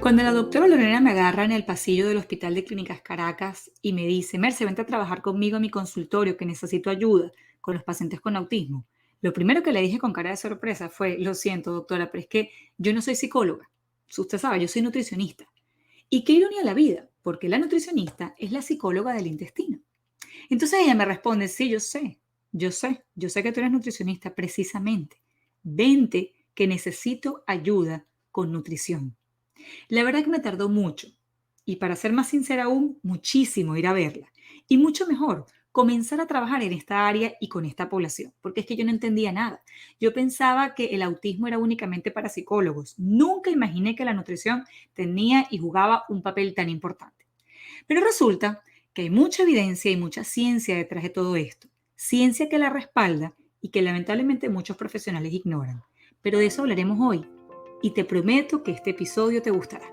Cuando la doctora Lorena me agarra en el pasillo del Hospital de Clínicas Caracas y me dice, Merce, vente a trabajar conmigo a mi consultorio que necesito ayuda con los pacientes con autismo. Lo primero que le dije con cara de sorpresa fue, lo siento doctora, pero es que yo no soy psicóloga. Usted sabe, yo soy nutricionista. Y qué ironía la vida, porque la nutricionista es la psicóloga del intestino. Entonces ella me responde, sí, yo sé que tú eres nutricionista precisamente. Vente que necesito ayuda con nutrición. La verdad que me tardó mucho y para ser más sincera aún, muchísimo ir a verla. Y mucho mejor, comenzar a trabajar en esta área y con esta población, porque es que yo no entendía nada. Yo pensaba que el autismo era únicamente para psicólogos. Nunca imaginé que la nutrición tenía y jugaba un papel tan importante. Pero resulta que hay mucha evidencia y mucha ciencia detrás de todo esto. Ciencia que la respalda y que lamentablemente muchos profesionales ignoran. Pero de eso hablaremos hoy. Y te prometo que este episodio te gustará.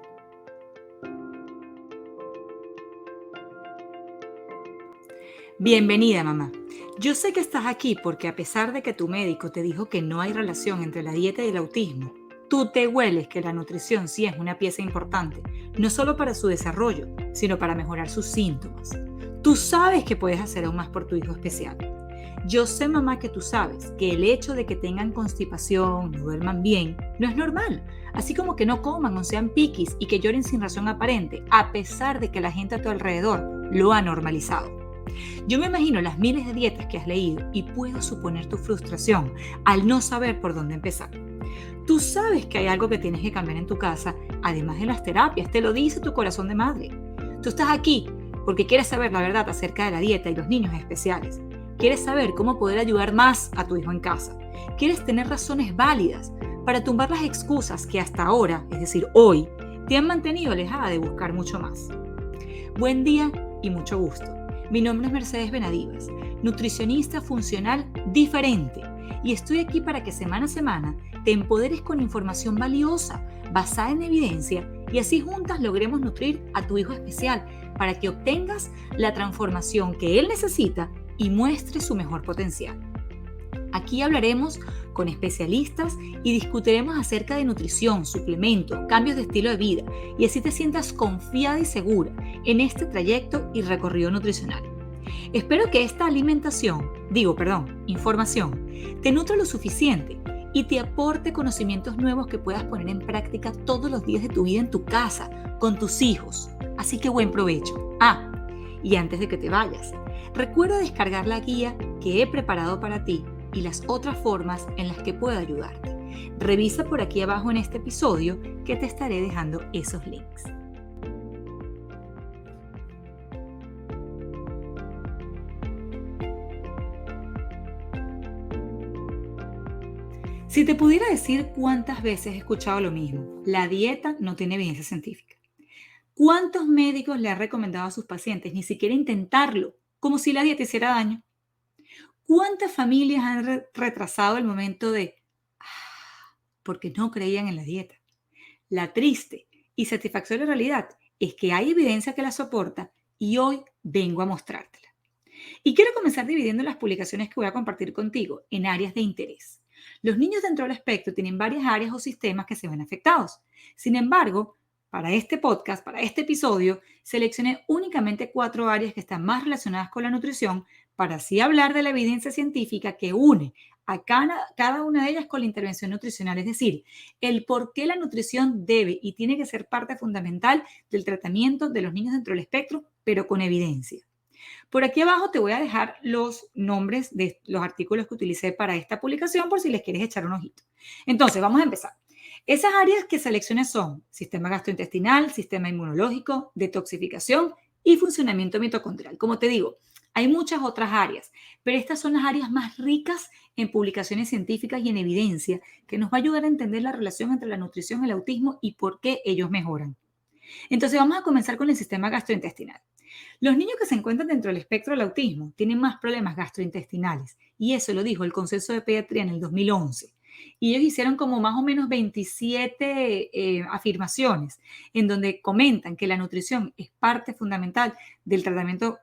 Bienvenida, mamá. Yo sé que estás aquí porque a pesar de que tu médico te dijo que no hay relación entre la dieta y el autismo, tú te hueles que la nutrición sí es una pieza importante, no solo para su desarrollo, sino para mejorar sus síntomas. Tú sabes que puedes hacer aún más por tu hijo especial. Yo sé, mamá, que tú sabes que el hecho de que tengan constipación, no duerman bien, no es normal. Así como que no coman o sean piquis y que lloren sin razón aparente, a pesar de que la gente a tu alrededor lo ha normalizado. Yo me imagino las miles de dietas que has leído y puedo suponer tu frustración al no saber por dónde empezar. Tú sabes que hay algo que tienes que cambiar en tu casa, además de las terapias, te lo dice tu corazón de madre. Tú estás aquí porque quieres saber la verdad acerca de la dieta y los niños especiales. Quieres saber cómo poder ayudar más a tu hijo en casa. Quieres tener razones válidas para tumbar las excusas que hasta ahora, es decir, hoy, te han mantenido alejada de buscar mucho más. Buen día y mucho gusto. Mi nombre es Mercedes Benadivas, nutricionista funcional diferente, y estoy aquí para que semana a semana te empoderes con información valiosa, basada en evidencia, y así juntas logremos nutrir a tu hijo especial para que obtengas la transformación que él necesita y muestre su mejor potencial. Aquí hablaremos con especialistas y discutiremos acerca de nutrición, suplementos, cambios de estilo de vida y así te sientas confiada y segura en este trayecto y recorrido nutricional. Espero que esta información, te nutra lo suficiente y te aporte conocimientos nuevos que puedas poner en práctica todos los días de tu vida en tu casa, con tus hijos. Así que buen provecho. Y antes de que te vayas, recuerda descargar la guía que he preparado para ti y las otras formas en las que puedo ayudarte. Revisa por aquí abajo en este episodio que te estaré dejando esos links. Si te pudiera decir cuántas veces he escuchado lo mismo, la dieta no tiene evidencia científica. ¿Cuántos médicos le han recomendado a sus pacientes ni siquiera intentarlo, como si la dieta hiciera daño? ¿Cuántas familias han retrasado el momento de porque no creían en la dieta? La triste y satisfactoria realidad es que hay evidencia que la soporta y hoy vengo a mostrártela. Y quiero comenzar dividiendo las publicaciones que voy a compartir contigo en áreas de interés. Los niños dentro del espectro tienen varias áreas o sistemas que se ven afectados. Sin embargo, para este podcast, para este episodio, seleccioné únicamente 4 áreas que están más relacionadas con la nutrición para así hablar de la evidencia científica que une a cada una de ellas con la intervención nutricional, es decir, el por qué la nutrición debe y tiene que ser parte fundamental del tratamiento de los niños dentro del espectro, pero con evidencia. Por aquí abajo te voy a dejar los nombres de los artículos que utilicé para esta publicación por si les quieres echar un ojito. Entonces, vamos a empezar. Esas áreas que seleccioné son sistema gastrointestinal, sistema inmunológico, detoxificación y funcionamiento mitocondrial. Como te digo, hay muchas otras áreas, pero estas son las áreas más ricas en publicaciones científicas y en evidencia que nos va a ayudar a entender la relación entre la nutrición y el autismo y por qué ellos mejoran. Entonces, vamos a comenzar con el sistema gastrointestinal. Los niños que se encuentran dentro del espectro del autismo tienen más problemas gastrointestinales y eso lo dijo el Consenso de Pediatría en el 2011. Y ellos hicieron como más o menos 27 afirmaciones en donde comentan que la nutrición es parte fundamental del tratamiento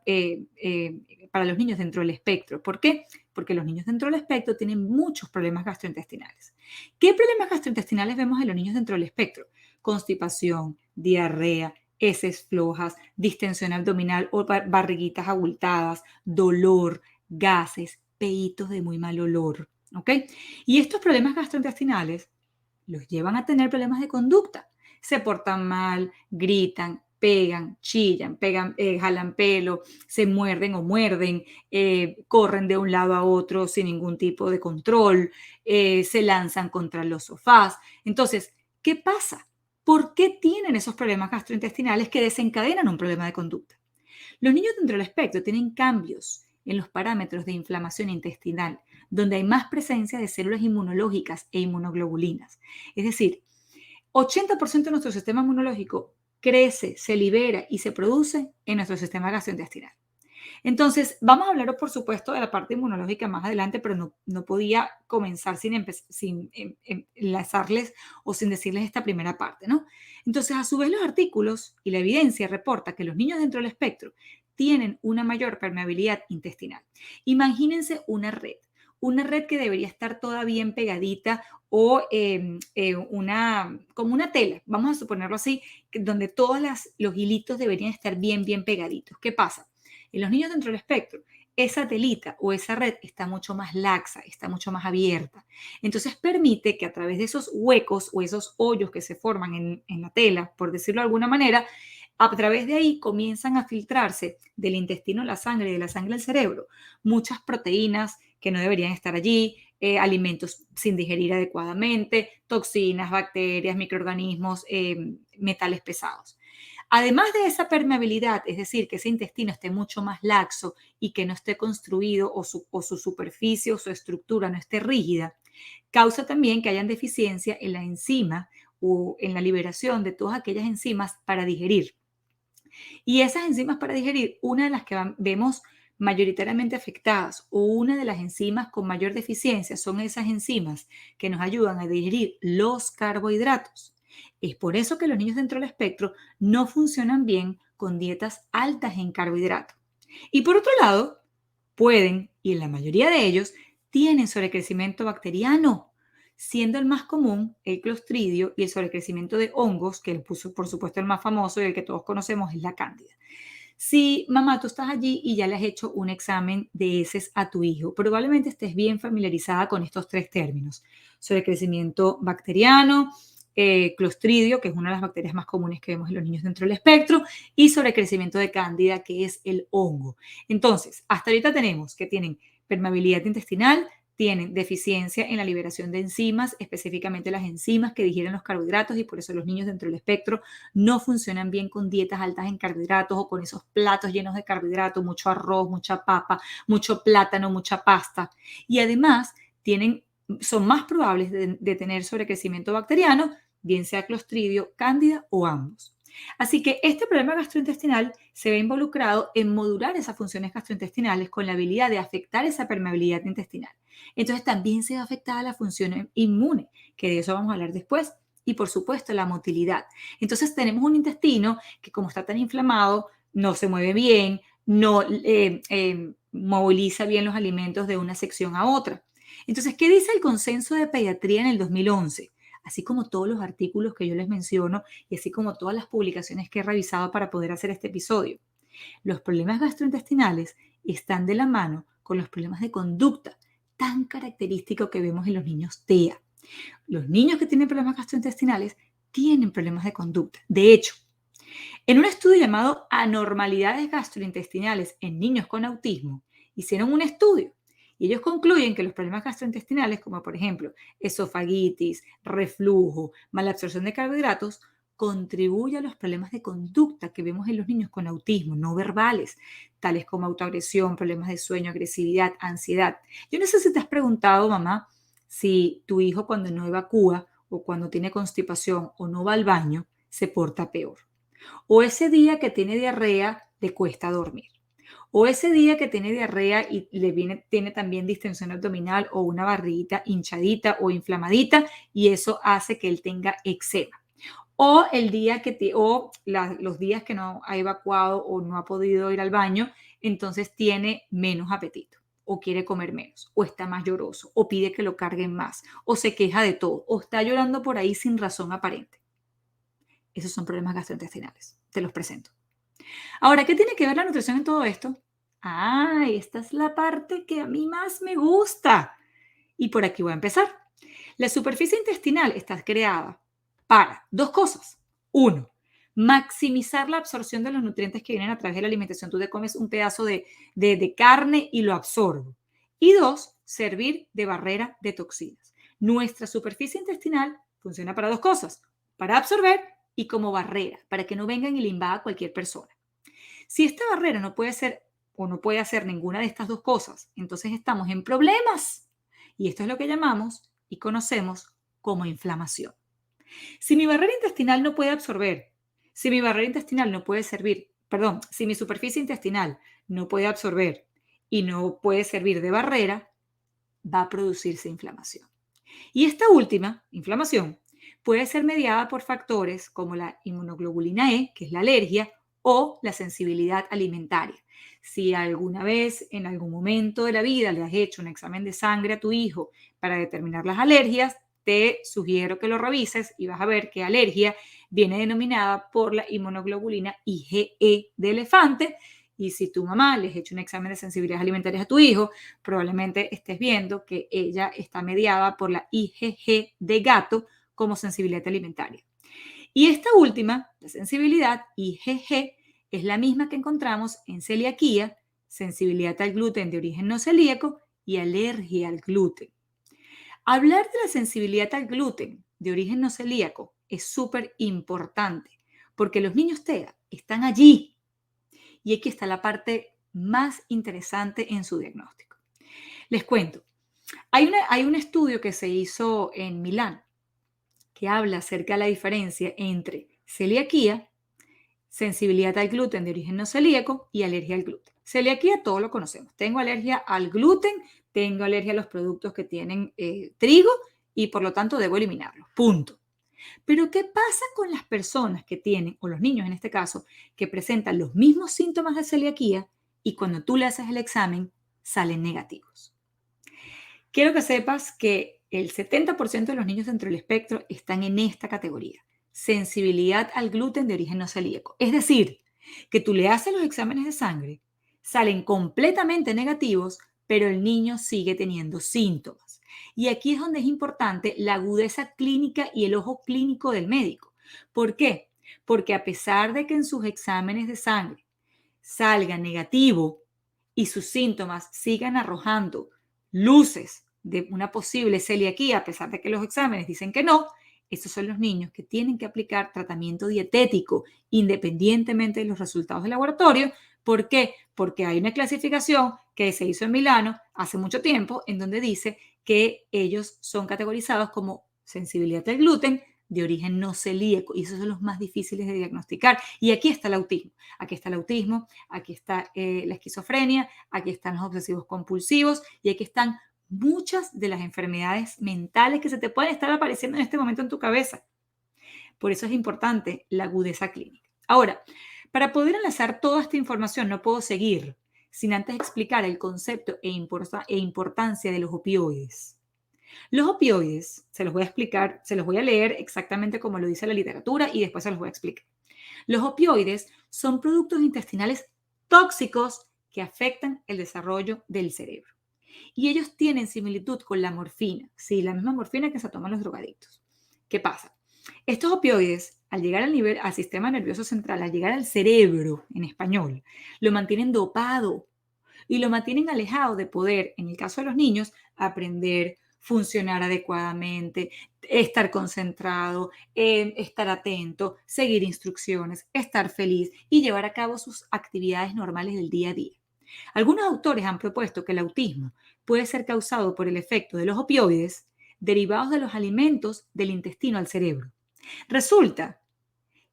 para los niños dentro del espectro. ¿Por qué? Porque los niños dentro del espectro tienen muchos problemas gastrointestinales. ¿Qué problemas gastrointestinales vemos en los niños dentro del espectro? constipación, diarrea, heces flojas, distensión abdominal o barriguitas abultadas, dolor, gases, peitos de muy mal olor. ¿Ok? Y estos problemas gastrointestinales los llevan a tener problemas de conducta. Se portan mal, gritan, pegan, chillan, jalan pelo, se muerden o muerden, corren de un lado a otro sin ningún tipo de control, se lanzan contra los sofás. Entonces, ¿qué pasa? ¿Por qué tienen esos problemas gastrointestinales que desencadenan un problema de conducta? Los niños dentro del espectro tienen cambios en los parámetros de inflamación intestinal, donde hay más presencia de células inmunológicas e inmunoglobulinas. Es decir, 80% de nuestro sistema inmunológico crece, se libera y se produce en nuestro sistema gastrointestinal. Entonces, vamos a hablar, por supuesto, de la parte inmunológica más adelante, pero no podía comenzar sin enlazarles o sin decirles esta primera parte, ¿no? Entonces, a su vez, los artículos y la evidencia reporta que los niños dentro del espectro tienen una mayor permeabilidad intestinal. Imagínense una red que debería estar toda bien pegadita o como una tela, vamos a suponerlo así, donde todos los hilitos deberían estar bien pegaditos. ¿Qué pasa? En los niños dentro del espectro, esa telita o esa red está mucho más laxa, está mucho más abierta. Entonces permite que a través de esos huecos o esos hoyos que se forman en la tela, por decirlo de alguna manera, a través de ahí comienzan a filtrarse del intestino a la sangre y de la sangre al cerebro muchas proteínas que no deberían estar allí, alimentos sin digerir adecuadamente, toxinas, bacterias, microorganismos, metales pesados. Además de esa permeabilidad, es decir, que ese intestino esté mucho más laxo y que no esté construido o su superficie o su estructura no esté rígida, causa también que hayan deficiencia en la enzima o en la liberación de todas aquellas enzimas para digerir. Y esas enzimas para digerir, una de las que vemos mayoritariamente afectadas o una de las enzimas con mayor deficiencia son esas enzimas que nos ayudan a digerir los carbohidratos. Es por eso que los niños dentro del espectro no funcionan bien con dietas altas en carbohidratos. Y por otro lado, pueden, y en la mayoría de ellos, tienen sobrecrecimiento bacteriano, siendo el más común el clostridio y el sobrecrecimiento de hongos, que por supuesto el más famoso y el que todos conocemos es la cándida. Si mamá, tú estás allí y ya le has hecho un examen de heces a tu hijo, probablemente estés bien familiarizada con estos tres términos: sobrecrecimiento bacteriano, clostridio, que es una de las bacterias más comunes que vemos en los niños dentro del espectro, y sobrecrecimiento de cándida, que es el hongo. Entonces, hasta ahorita tenemos que tienen permeabilidad intestinal, tienen deficiencia en la liberación de enzimas, específicamente las enzimas que digieren los carbohidratos, y por eso los niños dentro del espectro no funcionan bien con dietas altas en carbohidratos o con esos platos llenos de carbohidratos, mucho arroz, mucha papa, mucho plátano, mucha pasta. Y además son más probables de tener sobrecrecimiento bacteriano, bien sea clostridio, cándida o ambos. Así que este problema gastrointestinal se ve involucrado en modular esas funciones gastrointestinales con la habilidad de afectar esa permeabilidad intestinal. Entonces también se ve afectada la función inmune, que de eso vamos a hablar después, y por supuesto la motilidad. Entonces tenemos un intestino que, como está tan inflamado, no se mueve bien, no moviliza bien los alimentos de una sección a otra. Entonces, ¿qué dice el consenso de pediatría en el 2011? Así como todos los artículos que yo les menciono y así como todas las publicaciones que he revisado para poder hacer este episodio. Los problemas gastrointestinales están de la mano con los problemas de conducta tan característicos que vemos en los niños TEA. Los niños que tienen problemas gastrointestinales tienen problemas de conducta. De hecho, en un estudio llamado Anormalidades gastrointestinales en niños con autismo, hicieron un estudio y ellos concluyen que los problemas gastrointestinales, como por ejemplo esofagitis, reflujo, mala absorción de carbohidratos, contribuye a los problemas de conducta que vemos en los niños con autismo no verbales, tales como autoagresión, problemas de sueño, agresividad, ansiedad. Yo no sé si te has preguntado, mamá, si tu hijo cuando no evacúa o cuando tiene constipación o no va al baño, se porta peor. O ese día que tiene diarrea, le cuesta dormir. O ese día que tiene diarrea y tiene también distensión abdominal o una barriguita hinchadita o inflamadita y eso hace que él tenga eczema. O el día los días que no ha evacuado o no ha podido ir al baño, entonces tiene menos apetito o quiere comer menos, o está más lloroso, o pide que lo carguen más, o se queja de todo, o está llorando por ahí sin razón aparente. Esos son problemas gastrointestinales. Te los presento. Ahora, ¿qué tiene que ver la nutrición en todo esto? Ah, esta es la parte que a mí más me gusta. Y por aquí voy a empezar. La superficie intestinal está creada para dos cosas. Uno, maximizar la absorción de los nutrientes que vienen a través de la alimentación. Tú te comes un pedazo de carne y lo absorbo. Y dos, servir de barrera de toxinas. Nuestra superficie intestinal funciona para dos cosas, para absorber y como barrera, para que no vengan y le invada a cualquier persona. Si esta barrera no puede ser o no puede hacer ninguna de estas dos cosas, entonces estamos en problemas. Y esto es lo que llamamos y conocemos como inflamación. Si mi barrera intestinal no puede absorber, si mi barrera intestinal no puede servir, perdón, si mi superficie intestinal no puede absorber y no puede servir de barrera, va a producirse inflamación. Y esta última, inflamación, puede ser mediada por factores como la inmunoglobulina E, que es la alergia, o la sensibilidad alimentaria. Si alguna vez, en algún momento de la vida, le has hecho un examen de sangre a tu hijo para determinar las alergias, te sugiero que lo revises y vas a ver que alergia viene denominada por la inmunoglobulina IgE de elefante. Y si tu mamá le has hecho un examen de sensibilidades alimentarias a tu hijo, probablemente estés viendo que ella está mediada por la IgG de gato como sensibilidad alimentaria. Y esta última, la sensibilidad IgG, es la misma que encontramos en celiaquía, sensibilidad al gluten de origen no celíaco y alergia al gluten. Hablar de la sensibilidad al gluten de origen no celíaco es súper importante porque los niños TEA están allí y aquí está la parte más interesante en su diagnóstico. Les cuento, hay un estudio que se hizo en Milán que habla acerca de la diferencia entre celiaquía, sensibilidad al gluten de origen no celíaco y alergia al gluten. Celiaquía todos lo conocemos. Tengo alergia al gluten, tengo alergia a los productos que tienen trigo y por lo tanto debo eliminarlos. Punto. Pero ¿qué pasa con las personas que tienen, o los niños en este caso, que presentan los mismos síntomas de celiaquía y cuando tú le haces el examen salen negativos? Quiero que sepas que el 70% de los niños dentro del espectro están en esta categoría, sensibilidad al gluten de origen no celíaco. Es decir, que tú le haces los exámenes de sangre, salen completamente negativos, pero el niño sigue teniendo síntomas. Y aquí es donde es importante la agudeza clínica y el ojo clínico del médico. ¿Por qué? Porque a pesar de que en sus exámenes de sangre salga negativo y sus síntomas sigan arrojando luces de una posible celiaquía, a pesar de que los exámenes dicen que no, estos son los niños que tienen que aplicar tratamiento dietético independientemente de los resultados del laboratorio. ¿Por qué? Porque hay una clasificación que se hizo en Milano hace mucho tiempo en donde dice que ellos son categorizados como sensibilidad al gluten de origen no celíaco y esos son los más difíciles de diagnosticar. Y aquí está el autismo, aquí está el autismo, aquí está la esquizofrenia, aquí están los obsesivos compulsivos y aquí están muchas de las enfermedades mentales que se te pueden estar apareciendo en este momento en tu cabeza. Por eso es importante la agudeza clínica. Ahora, para poder enlazar toda esta información, no puedo seguir sin antes explicar el concepto e importancia de los opioides. Los opioides, se los voy a explicar, se los voy a leer exactamente como lo dice la literatura y después se los voy a explicar. Los opioides son productos intestinales tóxicos que afectan el desarrollo del cerebro. Y ellos tienen similitud con la morfina, sí, la misma morfina que se toman los drogadictos. ¿Qué pasa? Estos opioides, al llegar al sistema nervioso central, al llegar al cerebro, en español, lo mantienen dopado y lo mantienen alejado de poder, en el caso de los niños, aprender, funcionar adecuadamente, estar concentrado, estar atento, seguir instrucciones, estar feliz y llevar a cabo sus actividades normales del día a día. Algunos autores han propuesto que el autismo puede ser causado por el efecto de los opioides derivados de los alimentos del intestino al cerebro. Resulta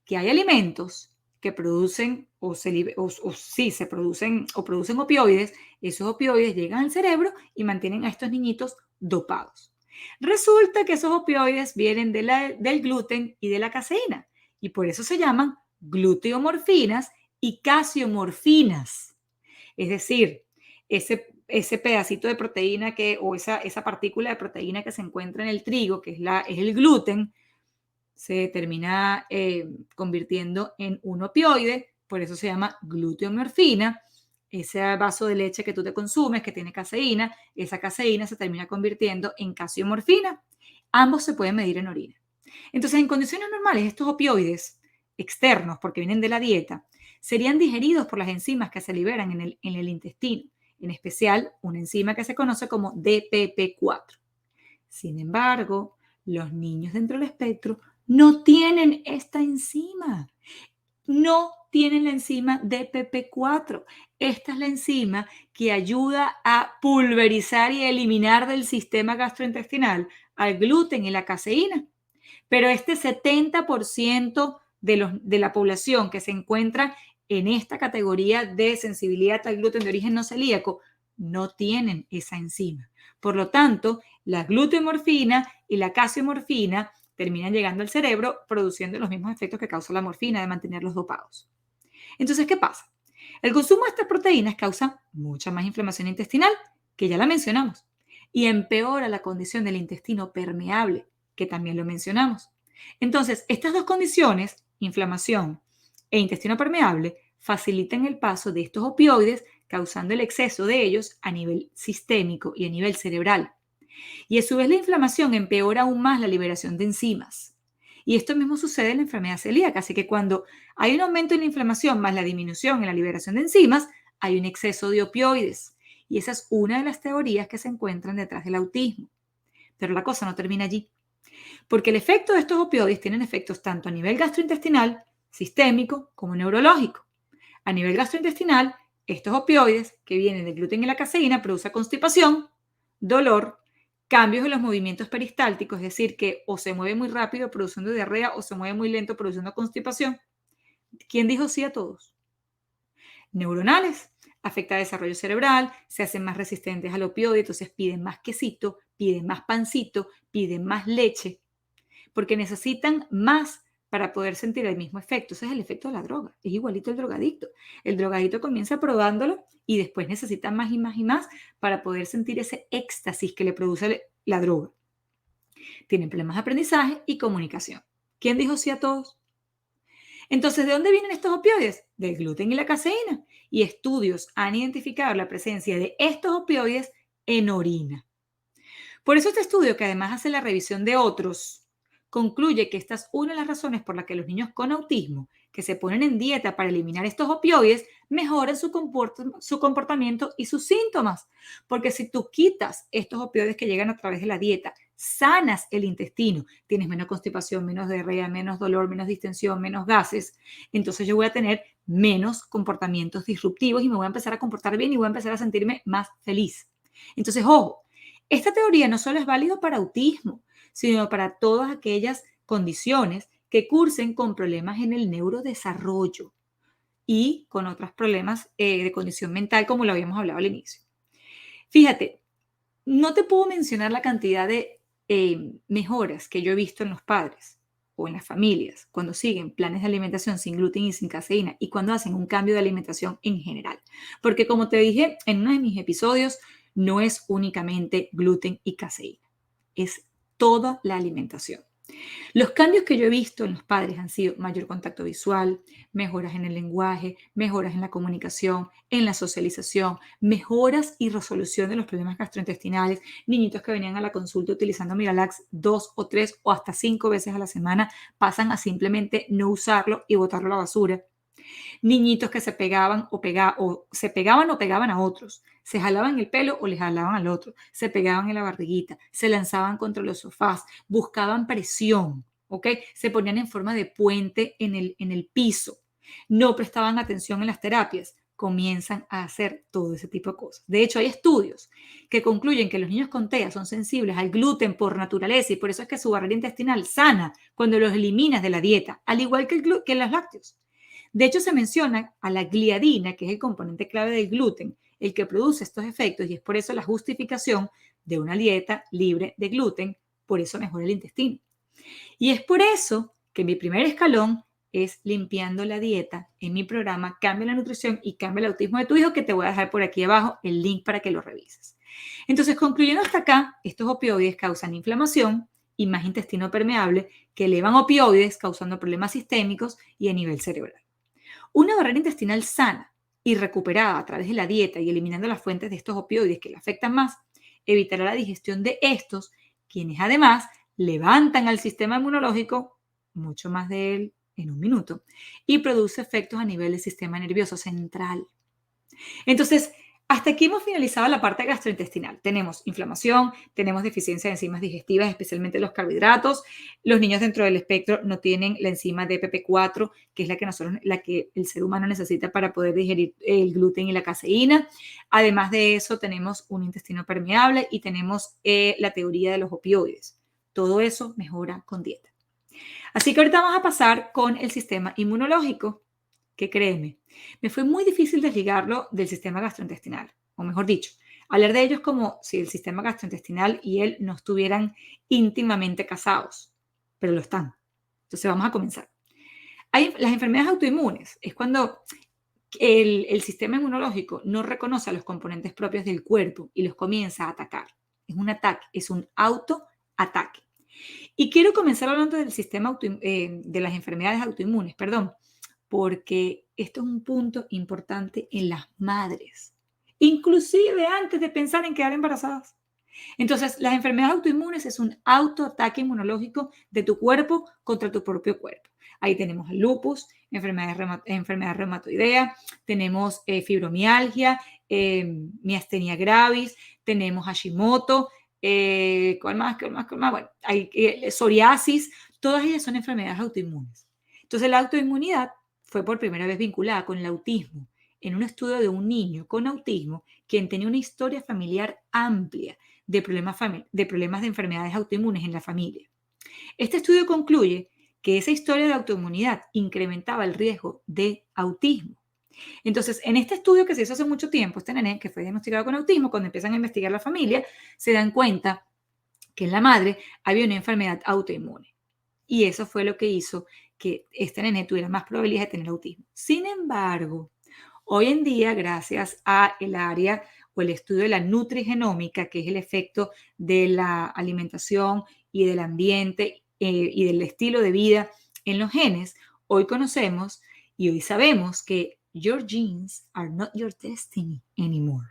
que hay alimentos que producen se producen o producen opioides, esos opioides llegan al cerebro y mantienen a estos niñitos dopados. Resulta que esos opioides vienen del gluten y de la caseína y por eso se llaman gluteomorfinas y casiomorfinas. Es decir, ese pedacito de proteína o esa partícula de proteína que se encuentra en el trigo, que es el gluten, se termina convirtiendo en un opioide, por eso se llama gluteomorfina. Ese vaso de leche que tú te consumes, que tiene caseína, esa caseína se termina convirtiendo en casiomorfina. Ambos se pueden medir en orina. Entonces, en condiciones normales, estos opioides externos, porque vienen de la dieta, serían digeridos por las enzimas que se liberan en el intestino, en especial una enzima que se conoce como DPP4. Sin embargo, los niños dentro del espectro no tienen esta enzima. No tienen la enzima DPP4. Esta es la enzima que ayuda a pulverizar y eliminar del sistema gastrointestinal al gluten y la caseína. Pero este 70% de la población que se encuentra en esta categoría de sensibilidad al gluten de origen no celíaco no tienen esa enzima. Por lo tanto, la gluteomorfina y la casiomorfina terminan llegando al cerebro produciendo los mismos efectos que causa la morfina de mantenerlos dopados. Entonces, ¿qué pasa? El consumo de estas proteínas causa mucha más inflamación intestinal, que ya la mencionamos, y empeora la condición del intestino permeable, que también lo mencionamos. Entonces, estas dos condiciones, inflamación e intestino permeable, facilitan el paso de estos opioides, causando el exceso de ellos a nivel sistémico y a nivel cerebral. Y a su vez la inflamación empeora aún más la liberación de enzimas. Y esto mismo sucede en la enfermedad celíaca, así que cuando hay un aumento en la inflamación más la disminución en la liberación de enzimas, hay un exceso de opioides. Y esa es una de las teorías que se encuentran detrás del autismo. Pero la cosa no termina allí, porque el efecto de estos opioides tienen efectos tanto a nivel gastrointestinal, sistémico, como neurológico. A nivel gastrointestinal, estos opioides que vienen del gluten y la caseína producen constipación, dolor, cambios en los movimientos peristálticos, es decir, que o se mueve muy rápido produciendo diarrea o se mueve muy lento produciendo constipación. ¿Quién dijo sí a todos? Neuronales, afecta el desarrollo cerebral, se hacen más resistentes al opioide, entonces piden más quesito, piden más pancito, piden más leche, porque necesitan más para poder sentir el mismo efecto. Ese es el efecto de la droga, es igualito el drogadicto. El drogadicto comienza probándolo y después necesita más y más y más para poder sentir ese éxtasis que le produce la droga. Tienen problemas de aprendizaje y comunicación. ¿Quién dijo sí a todos? Entonces, ¿de dónde vienen estos opioides? Del gluten y la caseína. Y estudios han identificado la presencia de estos opioides en orina. Por eso este estudio, que además hace la revisión de otros, concluye que esta es una de las razones por las que los niños con autismo que se ponen en dieta para eliminar estos opioides mejoran su comportamiento y sus síntomas. Porque si tú quitas estos opioides que llegan a través de la dieta, sanas el intestino, tienes menos constipación, menos diarrea, menos dolor, menos distensión, menos gases, entonces yo voy a tener menos comportamientos disruptivos y me voy a empezar a comportar bien y voy a empezar a sentirme más feliz. Entonces, ojo, esta teoría no solo es válida para autismo, sino para todas aquellas condiciones que cursen con problemas en el neurodesarrollo y con otros problemas de condición mental, como lo habíamos hablado al inicio. Fíjate, no te puedo mencionar la cantidad de mejoras que yo he visto en los padres o en las familias cuando siguen planes de alimentación sin gluten y sin caseína y cuando hacen un cambio de alimentación en general. Porque como te dije en uno de mis episodios, no es únicamente gluten y caseína, es toda la alimentación. Los cambios que yo he visto en los padres han sido mayor contacto visual, mejoras en el lenguaje, mejoras en la comunicación, en la socialización, mejoras y resolución de los problemas gastrointestinales, niñitos que venían a la consulta utilizando Miralax 2 o 3 o hasta 5 veces a la semana pasan a simplemente no usarlo y botarlo a la basura. Niñitos que se pegaban o se pegaban o pegaban a otros, se jalaban el pelo o les jalaban al otro, se pegaban en la barriguita, se lanzaban contra los sofás, buscaban presión, ¿ok? Se ponían en forma de puente en el piso, no prestaban atención en las terapias, comienzan a hacer todo ese tipo de cosas. De hecho, hay estudios que concluyen que los niños con TEA son sensibles al gluten por naturaleza y por eso es que su barrera intestinal sana cuando los eliminas de la dieta, al igual que los lácteos. De hecho, se menciona a la gliadina, que es el componente clave del gluten, el que produce estos efectos, y es por eso la justificación de una dieta libre de gluten, por eso mejora el intestino. Y es por eso que mi primer escalón es limpiando la dieta en mi programa Cambia la Nutrición y Cambia el Autismo de tu Hijo, que te voy a dejar por aquí abajo el link para que lo revises. Entonces, concluyendo hasta acá, estos opioides causan inflamación y más intestino permeable que elevan opioides causando problemas sistémicos y a nivel cerebral. Una barrera intestinal sana y recuperada a través de la dieta y eliminando las fuentes de estos opioides que le afectan más, evitará la digestión de estos, quienes además levantan al sistema inmunológico, mucho más de él en un minuto, y produce efectos a nivel del sistema nervioso central. Entonces, hasta aquí hemos finalizado la parte gastrointestinal. Tenemos inflamación, tenemos deficiencia de enzimas digestivas, especialmente los carbohidratos. Los niños dentro del espectro no tienen la enzima DPP4, que es la que el ser humano necesita para poder digerir el gluten y la caseína. Además de eso, tenemos un intestino permeable y tenemos la teoría de los opioides. Todo eso mejora con dieta. Así que ahorita vamos a pasar con el sistema inmunológico, que créeme, me fue muy difícil desligarlo del sistema gastrointestinal, o mejor dicho, hablar de ellos como si el sistema gastrointestinal y él no estuvieran íntimamente casados, pero lo están. Entonces vamos a comenzar. Hay las enfermedades autoinmunes, es cuando el sistema inmunológico no reconoce a los componentes propios del cuerpo y los comienza a atacar. Es un ataque, es un autoataque. Y quiero comenzar hablando del sistema de las enfermedades autoinmunes, perdón, porque esto es un punto importante en las madres, inclusive antes de pensar en quedar embarazadas. Entonces, las enfermedades autoinmunes es un autoataque inmunológico de tu cuerpo contra tu propio cuerpo. Ahí tenemos el lupus, enfermedad reumatoidea, tenemos fibromialgia, miastenia gravis, tenemos Hashimoto, ¿cuál más? ¿Cuál más? ¿Cuál más? Bueno, hay psoriasis, todas ellas son enfermedades autoinmunes. Entonces, la autoinmunidad fue por primera vez vinculada con el autismo en un estudio de un niño con autismo quien tenía una historia familiar amplia de problemas de enfermedades autoinmunes en la familia. Este estudio concluye que esa historia de autoinmunidad incrementaba el riesgo de autismo. Entonces, en este estudio que se hizo hace mucho tiempo, este nene que fue diagnosticado con autismo, cuando empiezan a investigar la familia, se dan cuenta que en la madre había una enfermedad autoinmune. Y eso fue lo que hizo que este nene tuviera más probabilidades de tener autismo. Sin embargo, hoy en día, gracias a el área o el estudio de la nutrigenómica, que es el efecto de la alimentación y del ambiente y del estilo de vida en los genes, hoy conocemos y hoy sabemos que your genes are not your destiny anymore.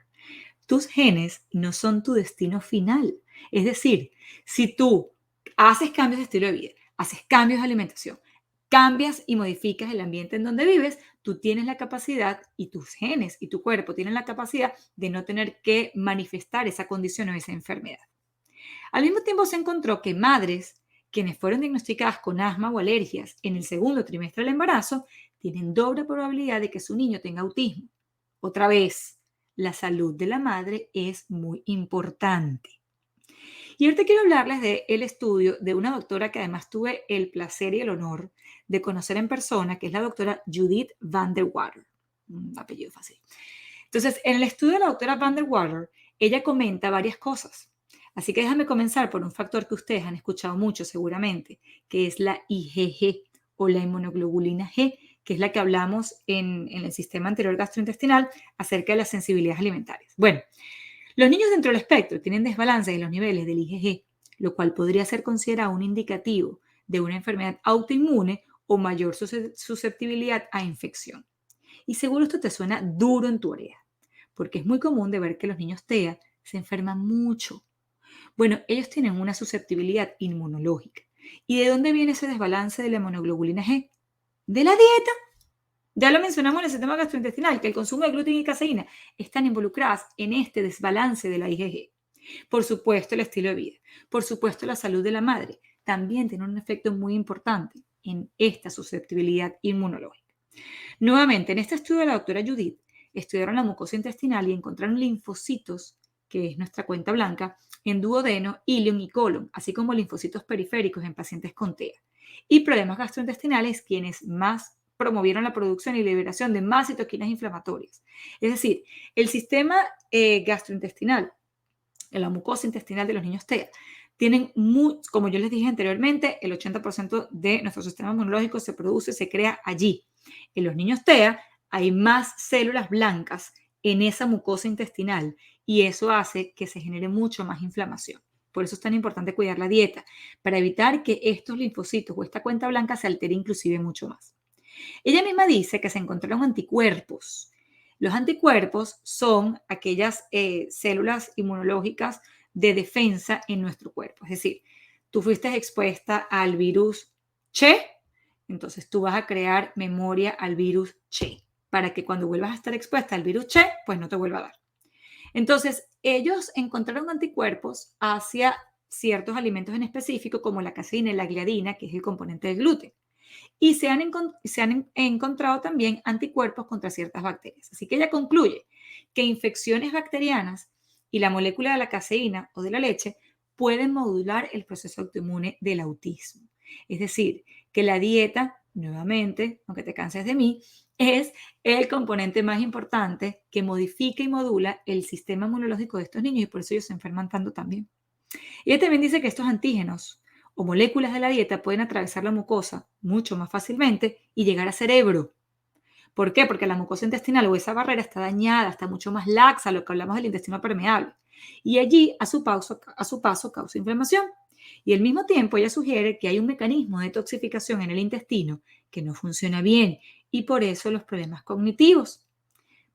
Tus genes no son tu destino final. Es decir, si tú haces cambios de estilo de vida, haces cambios de alimentación, cambias y modificas el ambiente en donde vives, tú tienes la capacidad y tus genes y tu cuerpo tienen la capacidad de no tener que manifestar esa condición o esa enfermedad. Al mismo tiempo se encontró que madres quienes fueron diagnosticadas con asma o alergias en el segundo trimestre del embarazo tienen doble probabilidad de que su niño tenga autismo. Otra vez, la salud de la madre es muy importante. Y ahorita quiero hablarles del estudio de una doctora que además tuve el placer y el honor de conocer en persona, que es la doctora Judith Van der Water. Un apellido fácil. Entonces, en el estudio de la doctora Van der Water, ella comenta varias cosas. Así que déjame comenzar por un factor que ustedes han escuchado mucho seguramente, que es la IgG o la inmunoglobulina G, que es la que hablamos en el sistema anterior gastrointestinal acerca de las sensibilidades alimentarias. Bueno, los niños dentro del espectro tienen desbalance en los niveles del IgG, lo cual podría ser considerado un indicativo de una enfermedad autoinmune o mayor susceptibilidad a infección. Y seguro esto te suena duro en tu oreja, porque es muy común de ver que los niños TEA se enferman mucho. Bueno, ellos tienen una susceptibilidad inmunológica. ¿Y de dónde viene ese desbalance de la hemoglobina G? De la dieta. Ya lo mencionamos en el sistema gastrointestinal, que el consumo de gluten y caseína están involucradas en este desbalance de la IgG. Por supuesto, el estilo de vida. Por supuesto, la salud de la madre también tiene un efecto muy importante en esta susceptibilidad inmunológica. Nuevamente, en este estudio de la doctora Judith, estudiaron la mucosa intestinal y encontraron linfocitos, que es nuestra cuenta blanca, en duodeno, ilion y colon, así como linfocitos periféricos en pacientes con TEA. Y problemas gastrointestinales, quienes más promovieron la producción y liberación de más citoquinas inflamatorias. Es decir, el sistema gastrointestinal, la mucosa intestinal de los niños TEA, tienen, como yo les dije anteriormente, el 80% de nuestro sistema inmunológico se produce, se crea allí. En los niños TEA hay más células blancas en esa mucosa intestinal y eso hace que se genere mucho más inflamación. Por eso es tan importante cuidar la dieta, para evitar que estos linfocitos o esta cuenta blanca se altere inclusive mucho más. Ella misma dice que se encontraron anticuerpos. Los anticuerpos son aquellas células inmunológicas de defensa en nuestro cuerpo. Es decir, tú fuiste expuesta al virus Che, entonces tú vas a crear memoria al virus Che, para que cuando vuelvas a estar expuesta al virus Che, pues no te vuelva a dar. Entonces, ellos encontraron anticuerpos hacia ciertos alimentos en específico, como la caseína y la gliadina, que es el componente del gluten. Y se han encontrado también anticuerpos contra ciertas bacterias. Así que ella concluye que infecciones bacterianas y la molécula de la caseína o de la leche pueden modular el proceso autoinmune del autismo. Es decir, que la dieta, nuevamente, aunque te canses de mí, es el componente más importante que modifica y modula el sistema inmunológico de estos niños y por eso ellos se enferman tanto también. Ella también dice que estos antígenos o moléculas de la dieta pueden atravesar la mucosa mucho más fácilmente y llegar al cerebro. ¿Por qué? Porque la mucosa intestinal o esa barrera está dañada, está mucho más laxa, lo que hablamos del intestino permeable. Y allí, a su paso, causa inflamación. Y al mismo tiempo, ella sugiere que hay un mecanismo de detoxificación en el intestino que no funciona bien y por eso los problemas cognitivos.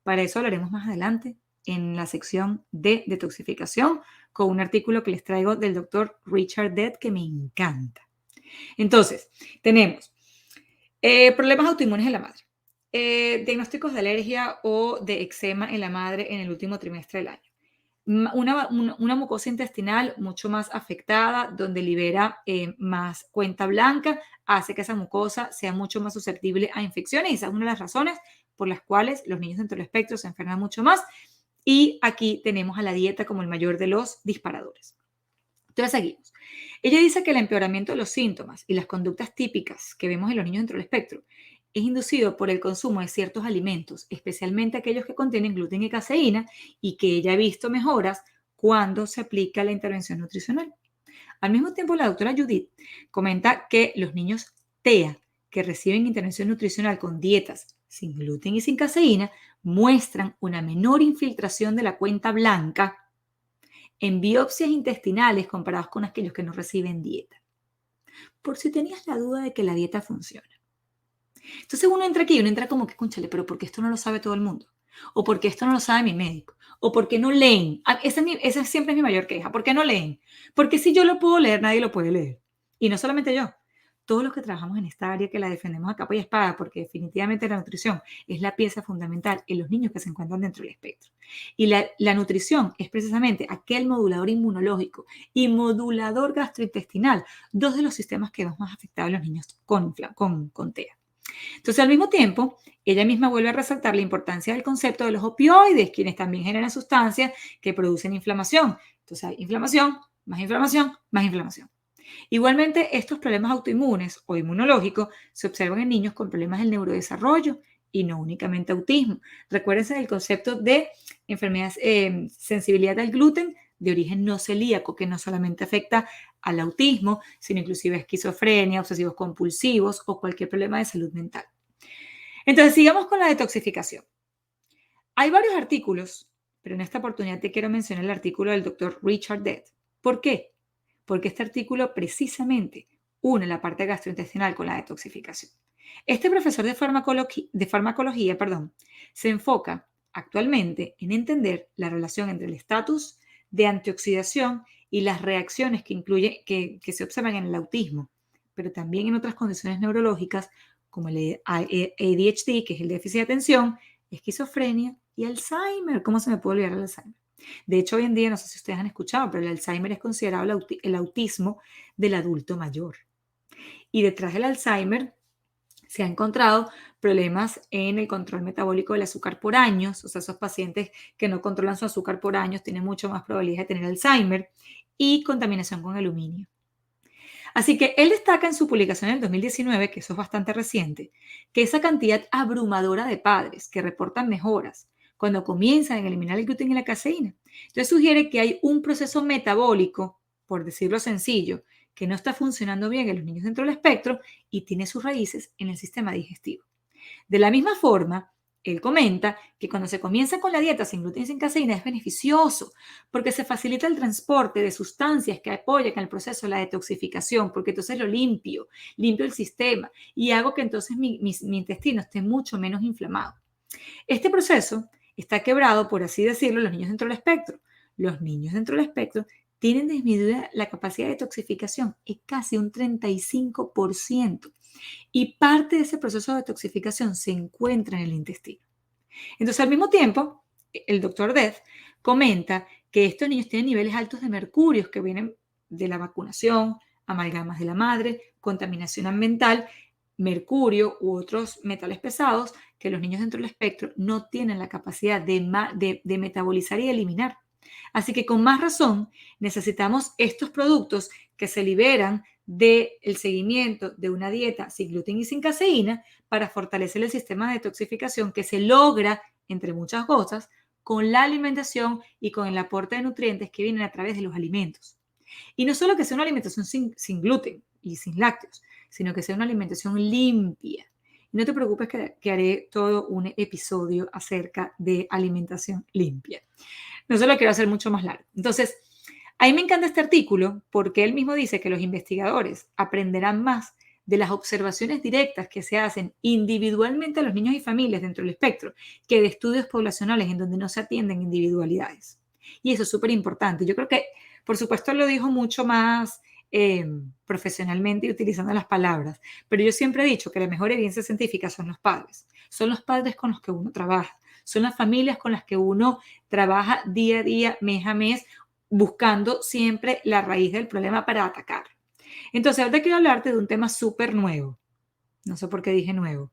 Para eso hablaremos más adelante en la sección de detoxificación con un artículo que les traigo del doctor Richard Dett que me encanta. Entonces, tenemos problemas autoinmunes en la madre, diagnósticos de alergia o de eczema en la madre en el último trimestre del año. Una mucosa intestinal mucho más afectada, donde libera más cuenta blanca, hace que esa mucosa sea mucho más susceptible a infecciones y esa es una de las razones por las cuales los niños dentro del espectro se enferman mucho más. Y aquí tenemos a la dieta como el mayor de los disparadores. Entonces seguimos. Ella dice que el empeoramiento de los síntomas y las conductas típicas que vemos en los niños dentro del espectro es inducido por el consumo de ciertos alimentos, especialmente aquellos que contienen gluten y caseína, y que ella ha visto mejoras cuando se aplica la intervención nutricional. Al mismo tiempo, la doctora Judith comenta que los niños TEA que reciben intervención nutricional con dietas sin gluten y sin caseína muestran una menor infiltración de la cuenta blanca en biopsias intestinales comparados con aquellos que no reciben dieta. Por si tenías la duda de que la dieta funciona. Entonces uno entra aquí y uno entra como que, cónchale, pero ¿por qué esto no lo sabe todo el mundo? ¿O por qué esto no lo sabe mi médico? ¿O por qué no leen? Esa siempre es mi mayor queja. ¿Por qué no leen? Porque si yo lo puedo leer, nadie lo puede leer. Y no solamente yo. Todos los que trabajamos en esta área, que la defendemos a capa y espada, porque definitivamente la nutrición es la pieza fundamental en los niños que se encuentran dentro del espectro. Y la nutrición es precisamente aquel modulador inmunológico y modulador gastrointestinal, dos de los sistemas que vemos más afectados en los niños con TEA. Entonces, al mismo tiempo, ella misma vuelve a resaltar la importancia del concepto de los opioides, quienes también generan sustancias que producen inflamación. Entonces, hay inflamación, más inflamación, más inflamación. Igualmente, estos problemas autoinmunes o inmunológicos se observan en niños con problemas del neurodesarrollo y no únicamente autismo. Recuérdense del concepto de enfermedades, sensibilidad al gluten de origen no celíaco, que no solamente afecta al autismo, sino inclusive esquizofrenia, obsesivos compulsivos o cualquier problema de salud mental. Entonces, sigamos con la detoxificación. Hay varios artículos, pero en esta oportunidad te quiero mencionar el artículo del doctor Richard Dett. ¿Por qué? Porque este artículo precisamente une la parte gastrointestinal con la detoxificación. Este profesor de farmacología, se enfoca actualmente en entender la relación entre el estatus de antioxidación y las reacciones que se observan en el autismo, pero también en otras condiciones neurológicas como el ADHD, que es el déficit de atención, esquizofrenia y Alzheimer. ¿Cómo se me puede olvidar el Alzheimer? De hecho, hoy en día, no sé si ustedes han escuchado, pero el Alzheimer es considerado el autismo del adulto mayor. Y detrás del Alzheimer se han encontrado problemas en el control metabólico del azúcar por años, o sea, esos pacientes que no controlan su azúcar por años tienen mucho más probabilidad de tener Alzheimer, y contaminación con aluminio. Así que él destaca en su publicación en el 2019, que eso es bastante reciente, que esa cantidad abrumadora de padres que reportan mejoras cuando comienzan a eliminar el gluten y la caseína. Entonces sugiere que hay un proceso metabólico, por decirlo sencillo, que no está funcionando bien en los niños dentro del espectro y tiene sus raíces en el sistema digestivo. De la misma forma, Él comenta que cuando se comienza con la dieta sin gluten y sin caseína es beneficioso porque se facilita el transporte de sustancias que apoyan el proceso de la detoxificación, porque entonces lo limpio el sistema y hago que entonces mi intestino esté mucho menos inflamado. Este proceso está quebrado, por así decirlo, los niños dentro del espectro. Los niños dentro del espectro tienen disminuida la capacidad de detoxificación en casi un 35%. Y parte de ese proceso de detoxificación se encuentra en el intestino. Entonces, al mismo tiempo, el doctor Death comenta que estos niños tienen niveles altos de mercurio que vienen de la vacunación, amalgamas de la madre, contaminación ambiental, mercurio u otros metales pesados que los niños dentro del espectro no tienen la capacidad de metabolizar y eliminar. Así que con más razón necesitamos estos productos que se liberan del seguimiento de una dieta sin gluten y sin caseína para fortalecer el sistema de detoxificación que se logra, entre muchas cosas, con la alimentación y con el aporte de nutrientes que vienen a través de los alimentos. Y no solo que sea una alimentación sin gluten y sin lácteos, sino que sea una alimentación limpia. No te preocupes que haré todo un episodio acerca de alimentación limpia. No se lo quiero hacer mucho más largo. Entonces, a mí me encanta este artículo porque él mismo dice que los investigadores aprenderán más de las observaciones directas que se hacen individualmente a los niños y familias dentro del espectro que de estudios poblacionales en donde no se atienden individualidades. Y eso es súper importante. Yo creo que, por supuesto, él lo dijo mucho más profesionalmente y utilizando las palabras, pero yo siempre he dicho que la mejor evidencia científica son los padres con los que uno trabaja, son las familias con las que uno trabaja día a día, mes a mes, buscando siempre la raíz del problema para atacar. Entonces, ahora quiero hablarte de un tema súper nuevo. No sé por qué dije nuevo,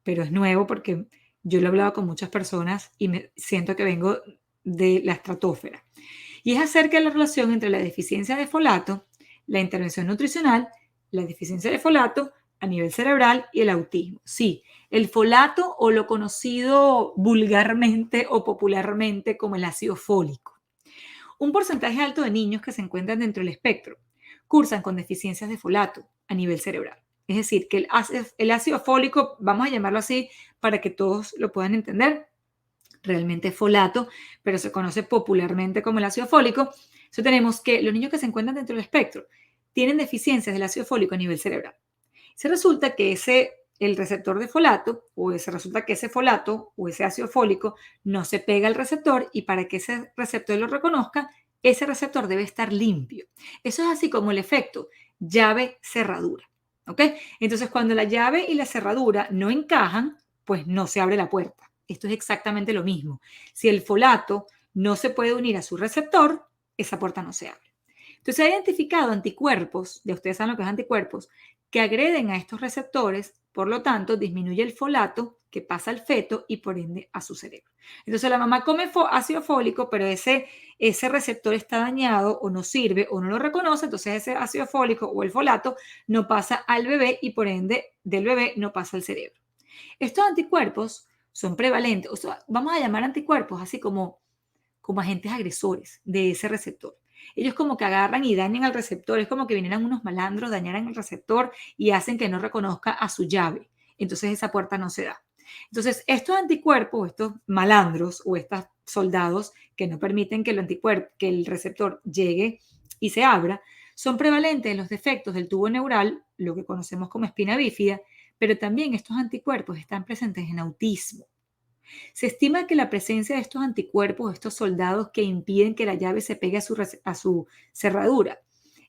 pero es nuevo porque yo lo he hablado con muchas personas y me siento que vengo de la estratosfera. Y es acerca de la relación entre la deficiencia de folato, la intervención nutricional, la deficiencia de folato a nivel cerebral y el autismo. Sí, el folato o lo conocido vulgarmente o popularmente como el ácido fólico. Un porcentaje alto de niños que se encuentran dentro del espectro cursan con deficiencias de folato a nivel cerebral. Es decir, que el ácido fólico, vamos a llamarlo así para que todos lo puedan entender, realmente es folato, pero se conoce popularmente como el ácido fólico. Entonces tenemos que los niños que se encuentran dentro del espectro tienen deficiencias del ácido fólico a nivel cerebral. Se resulta que el receptor de folato, resulta que ese folato o ese ácido fólico no se pega al receptor y para que ese receptor lo reconozca, ese receptor debe estar limpio. Eso es así como el efecto llave-cerradura. ¿Ok? Entonces, cuando la llave y la cerradura no encajan, pues no se abre la puerta. Esto es exactamente lo mismo. Si el folato no se puede unir a su receptor, esa puerta no se abre. Entonces, se ha identificado anticuerpos, ya ustedes saben lo que es anticuerpos, que agreden a estos receptores, por lo tanto, disminuye el folato que pasa al feto y por ende a su cerebro. Entonces, la mamá come ácido fólico, pero ese receptor está dañado o no sirve o no lo reconoce, entonces ese ácido fólico o el folato no pasa al bebé y por ende del bebé no pasa al cerebro. Estos anticuerpos son prevalentes, o sea, vamos a llamar anticuerpos así como agentes agresores de ese receptor. Ellos como que agarran y dañan al receptor, es como que vinieran unos malandros, dañaran el receptor y hacen que no reconozca a su llave. Entonces esa puerta no se da. Entonces estos anticuerpos, estos malandros o estos soldados que no permiten que el receptor llegue y se abra, son prevalentes en los defectos del tubo neural, lo que conocemos como espina bífida, pero también estos anticuerpos están presentes en autismo. Se estima que la presencia de estos anticuerpos, estos soldados que impiden que la llave se pegue a su cerradura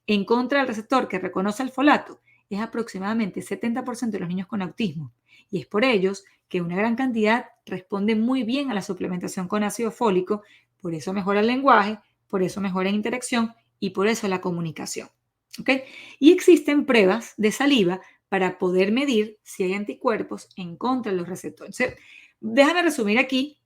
en contra del receptor que reconoce el folato, es aproximadamente 70% de los niños con autismo. Y es por ellos que una gran cantidad responde muy bien a la suplementación con ácido fólico, por eso mejora el lenguaje, por eso mejora la interacción y por eso la comunicación. ¿Ok? Y existen pruebas de saliva para poder medir si hay anticuerpos en contra de los receptores. Entonces, déjame resumir aquí,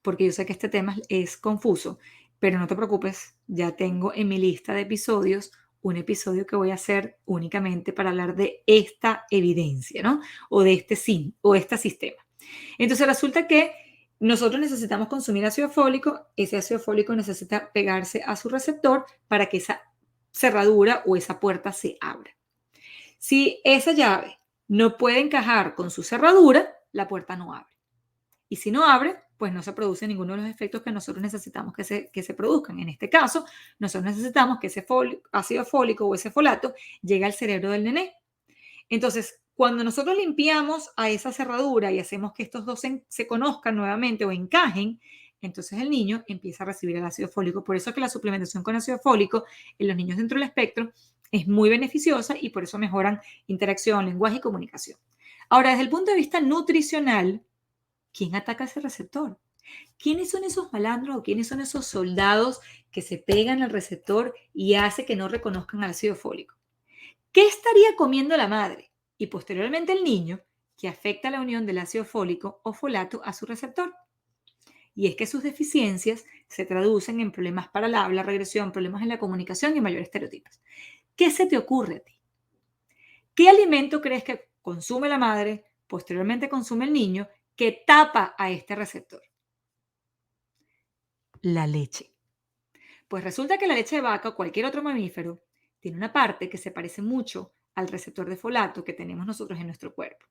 porque yo sé que este tema es confuso, pero no te preocupes, ya tengo en mi lista de episodios un episodio que voy a hacer únicamente para hablar de esta evidencia, ¿no? O de este sistema. Entonces resulta que nosotros necesitamos consumir ácido fólico, ese ácido fólico necesita pegarse a su receptor para que esa cerradura o esa puerta se abra. Si esa llave no puede encajar con su cerradura, la puerta no abre. Y si no abre, pues no se produce ninguno de los efectos que nosotros necesitamos que se produzcan. En este caso, nosotros necesitamos que ese ácido fólico o ese folato llegue al cerebro del nené. Entonces, cuando nosotros limpiamos a esa cerradura y hacemos que estos dos se conozcan nuevamente o encajen, entonces el niño empieza a recibir el ácido fólico. Por eso es que la suplementación con ácido fólico en los niños dentro del espectro es muy beneficiosa y por eso mejoran interacción, lenguaje y comunicación. Ahora, desde el punto de vista nutricional, ¿quién ataca ese receptor? ¿Quiénes son esos malandros o quiénes son esos soldados que se pegan al receptor y hace que no reconozcan el ácido fólico? ¿Qué estaría comiendo la madre y posteriormente el niño que afecta la unión del ácido fólico o folato a su receptor? Y es que sus deficiencias se traducen en problemas para el habla, regresión, problemas en la comunicación y mayores estereotipos. ¿Qué se te ocurre a ti? ¿Qué alimento crees que consume la madre, posteriormente consume el niño, que tapa a este receptor? La leche. Pues resulta que la leche de vaca o cualquier otro mamífero tiene una parte que se parece mucho al receptor de folato que tenemos nosotros en nuestro cuerpo.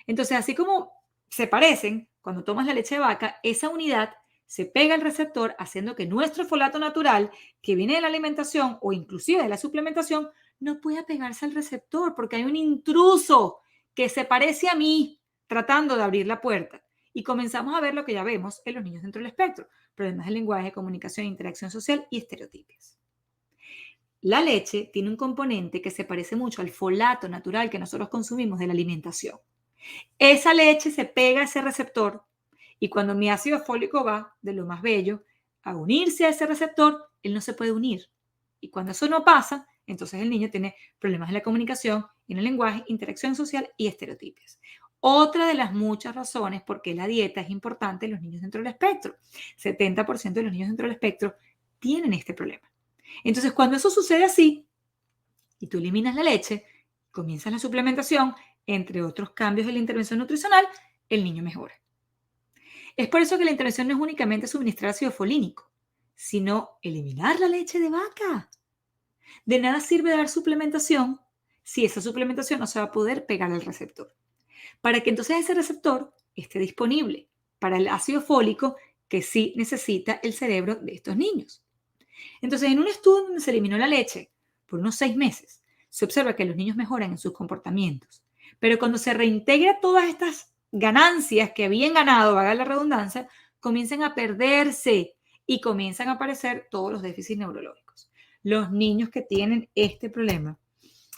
Entonces, así como se parecen, cuando tomas la leche de vaca, esa unidad se pega al receptor haciendo que nuestro folato natural, que viene de la alimentación o inclusive de la suplementación, no pueda pegarse al receptor porque hay un intruso que se parece a mí tratando de abrir la puerta. Y comenzamos a ver lo que ya vemos en los niños dentro del espectro, problemas de lenguaje, comunicación, interacción social y estereotipos. La leche tiene un componente que se parece mucho al folato natural que nosotros consumimos de la alimentación. Esa leche se pega a ese receptor y cuando mi ácido fólico va, de lo más bello, a unirse a ese receptor, él no se puede unir. Y cuando eso no pasa, entonces el niño tiene problemas en la comunicación, en el lenguaje, interacción social y estereotipos. Otra de las muchas razones por qué la dieta es importante en los niños dentro del espectro. 70% de los niños dentro del espectro tienen este problema. Entonces, cuando eso sucede así, y tú eliminas la leche, comienzas la suplementación, entre otros cambios de la intervención nutricional, el niño mejora. Es por eso que la intervención no es únicamente suministrar ácido folínico, sino eliminar la leche de vaca. De nada sirve dar suplementación si esa suplementación no se va a poder pegar al receptor. Para que entonces ese receptor esté disponible para el ácido fólico que sí necesita el cerebro de estos niños. Entonces, en un estudio donde se eliminó la leche por unos 6 meses, se observa que los niños mejoran en sus comportamientos. Pero cuando se reintegra todas estas ganancias que habían ganado, valga la redundancia, comienzan a perderse y comienzan a aparecer todos los déficits neurológicos. Los niños que tienen este problema,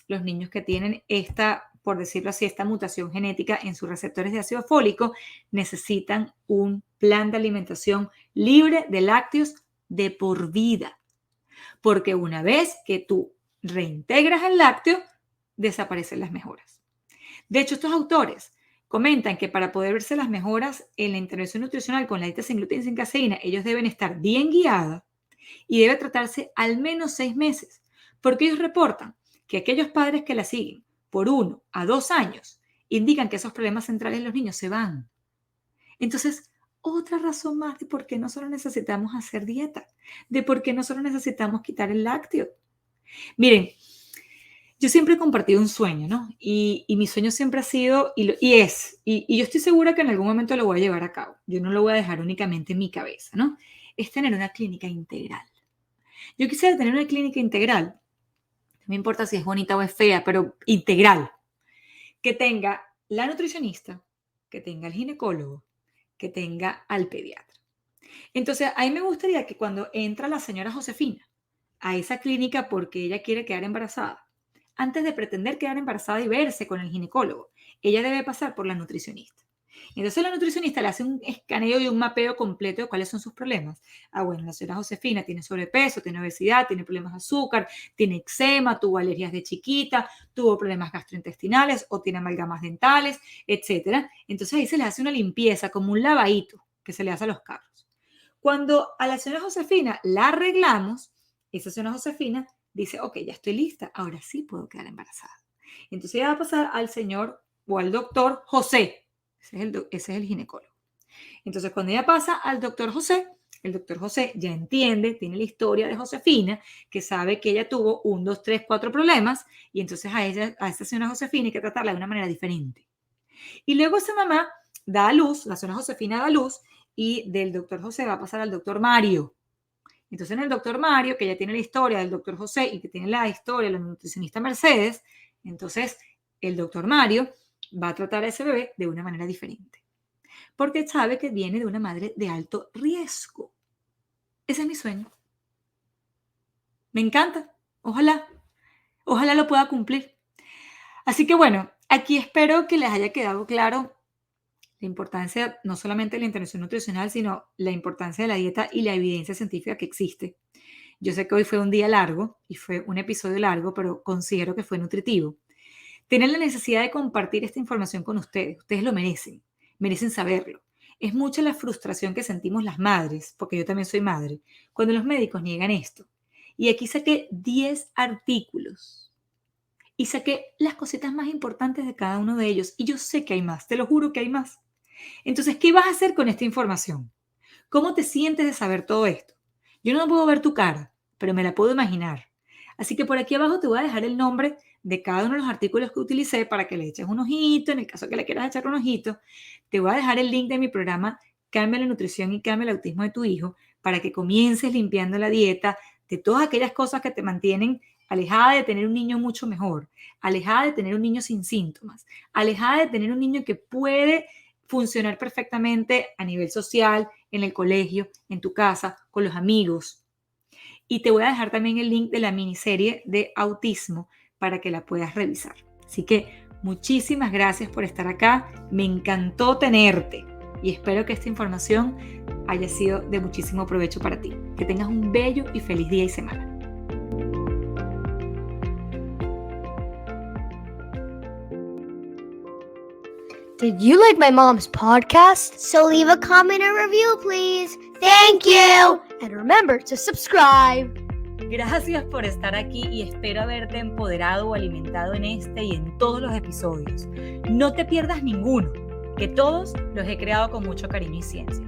los niños que tienen esta, por decirlo así, esta mutación genética en sus receptores de ácido fólico, necesitan un plan de alimentación libre de lácteos de por vida. Porque una vez que tú reintegras el lácteo, desaparecen las mejoras. De hecho, estos autores comentan que para poder verse las mejoras en la intervención nutricional con la dieta sin gluten y sin caseína, ellos deben estar bien guiados y debe tratarse al menos 6 meses, porque ellos reportan que aquellos padres que la siguen por 1 a 2 años indican que esos problemas centrales en los niños se van. Entonces, otra razón más de por qué nosotros necesitamos hacer dieta, de por qué nosotros necesitamos quitar el lácteo. Miren, yo siempre he compartido un sueño, ¿no? Y mi sueño siempre ha sido, y yo estoy segura que en algún momento lo voy a llevar a cabo. Yo no lo voy a dejar únicamente en mi cabeza, ¿no? Es tener una clínica integral. Yo quisiera tener una clínica integral, no me importa si es bonita o es fea, pero integral, que tenga la nutricionista, que tenga el ginecólogo, que tenga al pediatra. Entonces, a mí me gustaría que cuando entra la señora Josefina a esa clínica porque ella quiere quedar embarazada, antes de pretender quedar embarazada y verse con el ginecólogo, ella debe pasar por la nutricionista. Entonces la nutricionista le hace un escaneo y un mapeo completo de cuáles son sus problemas. Ah, bueno, la señora Josefina tiene sobrepeso, tiene obesidad, tiene problemas de azúcar, tiene eczema, tuvo alergias de chiquita, tuvo problemas gastrointestinales o tiene amalgamas dentales, etcétera. Entonces ahí se le hace una limpieza, como un lavadito que se le hace a los carros. Cuando a la señora Josefina la arreglamos, esa señora Josefina dice, ok, ya estoy lista, ahora sí puedo quedar embarazada. Entonces ella va a pasar al señor o al doctor José, ese es el ginecólogo. Entonces cuando ella pasa al doctor José, el doctor José ya entiende, tiene la historia de Josefina, que sabe que ella tuvo 1, 2, 3, 4 problemas, y entonces a esa señora Josefina hay que tratarla de una manera diferente. Y luego esa mamá da a luz, la señora Josefina da a luz, y del doctor José va a pasar al doctor Mario. Entonces, en el doctor Mario, que ya tiene la historia del doctor José y que tiene la historia de la nutricionista Mercedes, entonces el doctor Mario va a tratar a ese bebé de una manera diferente, porque sabe que viene de una madre de alto riesgo. Ese es mi sueño. Me encanta. Ojalá lo pueda cumplir. Así que bueno, aquí espero que les haya quedado claro la importancia no solamente de la intervención nutricional, sino la importancia de la dieta y la evidencia científica que existe. Yo sé que hoy fue un día largo y fue un episodio largo, pero considero que fue nutritivo. Tienen la necesidad de compartir esta información con ustedes. Ustedes lo merecen saberlo. Es mucha la frustración que sentimos las madres, porque yo también soy madre, cuando los médicos niegan esto. Y aquí saqué 10 artículos y saqué las cositas más importantes de cada uno de ellos. Y yo sé que hay más, te lo juro que hay más. Entonces, ¿qué vas a hacer con esta información? ¿Cómo te sientes de saber todo esto? Yo no puedo ver tu cara, pero me la puedo imaginar. Así que por aquí abajo te voy a dejar el nombre de cada uno de los artículos que utilicé para que le eches un ojito, en el caso que le quieras echar un ojito. Te voy a dejar el link de mi programa Cambia la nutrición y cambia el autismo de tu hijo para que comiences limpiando la dieta de todas aquellas cosas que te mantienen alejada de tener un niño mucho mejor, alejada de tener un niño sin síntomas, alejada de tener un niño que puede funcionar perfectamente a nivel social, en el colegio, en tu casa, con los amigos. Y te voy a dejar también el link de la miniserie de autismo para que la puedas revisar. Así que muchísimas gracias por estar acá. Me encantó tenerte y espero que esta información haya sido de muchísimo provecho para ti. Que tengas un bello y feliz día y semana. Did you like my mom's podcast? So leave a comment or review, please. Thank you. And remember to subscribe. Gracias por estar aquí y espero haberte empoderado o alimentado en este y en todos los episodios. No te pierdas ninguno, que todos los he creado con mucho cariño y ciencia.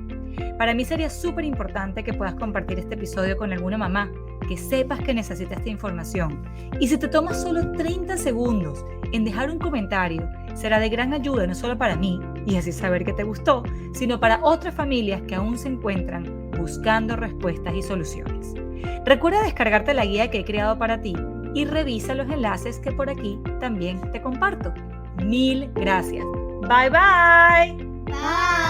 Para mí sería súper importante que puedas compartir este episodio con alguna mamá, que sepas que necesita esta información. Y si te tomas solo 30 segundos en dejar un comentario, será de gran ayuda no solo para mí y así saber que te gustó, sino para otras familias que aún se encuentran buscando respuestas y soluciones. Recuerda descargarte la guía que he creado para ti y revisa los enlaces que por aquí también te comparto. Mil gracias. Bye bye. Bye.